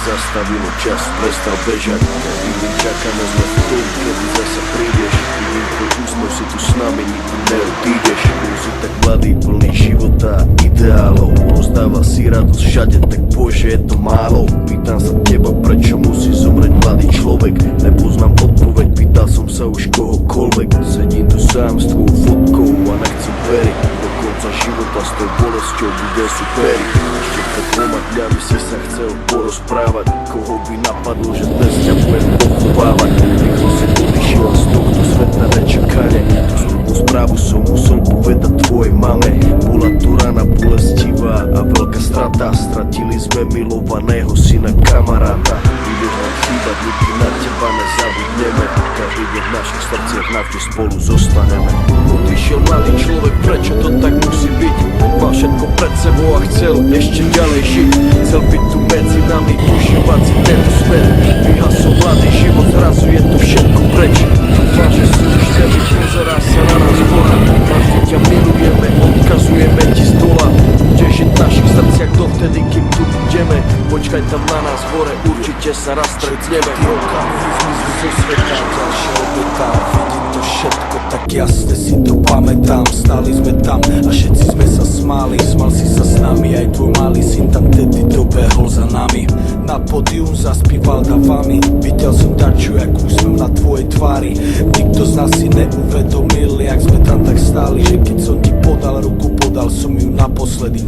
zastavilo čas, prestal bežať. Každý deň čakáme sme v tom, kedy zasa prídeš. Vidím tvoj úsmev, si tu s nami, nikdy neodídeš. Si tak mladý, plný života a ideálov. Rozdáva si radosť všade, tak bože je to málo. Pýtam sa teba, prečo musí zomrieť mladý človek. Nepoznám odpoveď, pýtal som sa už kohokoľvek. Sedím tu sám s tvojou fotkou a nechcem veriť. Do konca života s tou bolesťou bude superiť. Ešte pred 2 dňami si sa chcel porozprávať. Koho by napadlo, že dnes ťa budem pochovávať. Rýchlo si odišiel z tohto sveta nečakane. Tú smutnú správu som musel povedať tvojej mame. Bola to rana bolestivá a veľká strata. Stratili sme milovaného syna kamaráta. Budeš nám chýbať, ľudí na teba nezabudneme. Každý deň v našich srdciach navždy spolu zostaneme. Odišiel mladý človek, prečo to tak musí byť? Mal všetko pred sebou a chcel ešte ďalej žiť. Chcel byť tu medzi nami, užívať si tento svet. Vyhasol mladý život, zrazu je to všetko preč. Dúfam, že si už nebyť, pozerá sa na nás hora. Navždy ťa milujeme, odkazujeme ti z dola. Budeš žiť v našich srdciach dovtedy, kým tu budeme. Počkaj tam na nás hore, určite sa raz stretneme. Okamihy zmizli zo sveta, ďalšia obeta. Vidím to všetko, tak jasne si to pamätám. Stáli sme tam a všetci sme sa smáli. Smal si sa s nami, aj tvoj malý syn tam tedy dobehol za nami. Na pódium zaspíval davami. Videl som dačo, jak úsmev na tvojej tvári. Nikto z nás si neuvedomil, jak sme tam tak stáli. Že keď som ti podal ruku, podal som ju naposledy.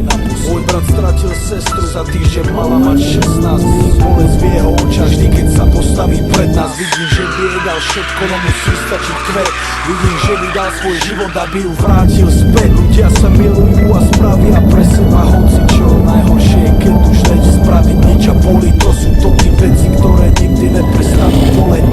Môj brat stratil sestru, za týždeň mala mať 16. Vidím bolesť v jeho očách, vždy keď sa postaví pred nás. Vidím, že by jej dal všetko, no musí stačiť kvet. Vidím, že by dal svoj život, aby ju vrátil späť. Ľudia sa milujú a spravia pre seba hocičo. Najhoršie je, keď už nejde spraviť nič a boli. To sú to tí veci, ktoré nikdy neprestanú boleť.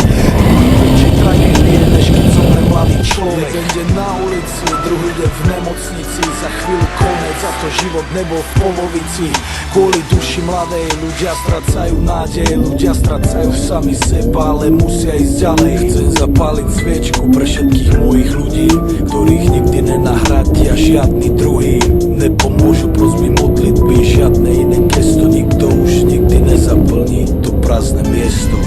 Čekaj, než než keď zomre mladý človek. Jeden deň na ulici, druhý deň v nemocnici. Za chvíľu konec, za to život nebol v polovici. Kvôli duši mladej ľudia strácajú nádej. Ľudia strácajú sami seba, ale musia ísť ďalej. Chcem zapáliť sviečku pre všetkých mojich ľudí, ktorých nikdy nenahradia žiadny druhý. Nepomôžu prosby modlitby, žiadne iné gesto. Nikto už nikdy nezaplní to prázdne miesto.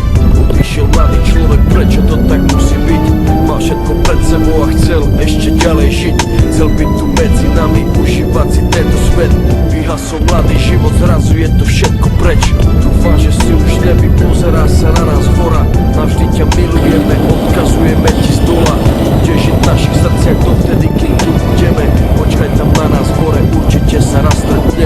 Odišiel mladý človek, prečo to tak musí byť? Mal všetko pred sebou a chcel ešte ďalej žiť. Chcel byť tu medzi nami, užívať si tento svet. Vyhasol mladý život, zrazu je to všetko preč. Dúfam, že si už nebi, pozerá sa na nás hora. Navždy ťa milujeme, odkazujeme ti z dola. Budeš žiť v našich srdciach dovtedy, kým tu budeme. Počkaj tam na nás hore, určite sa raz stretneme.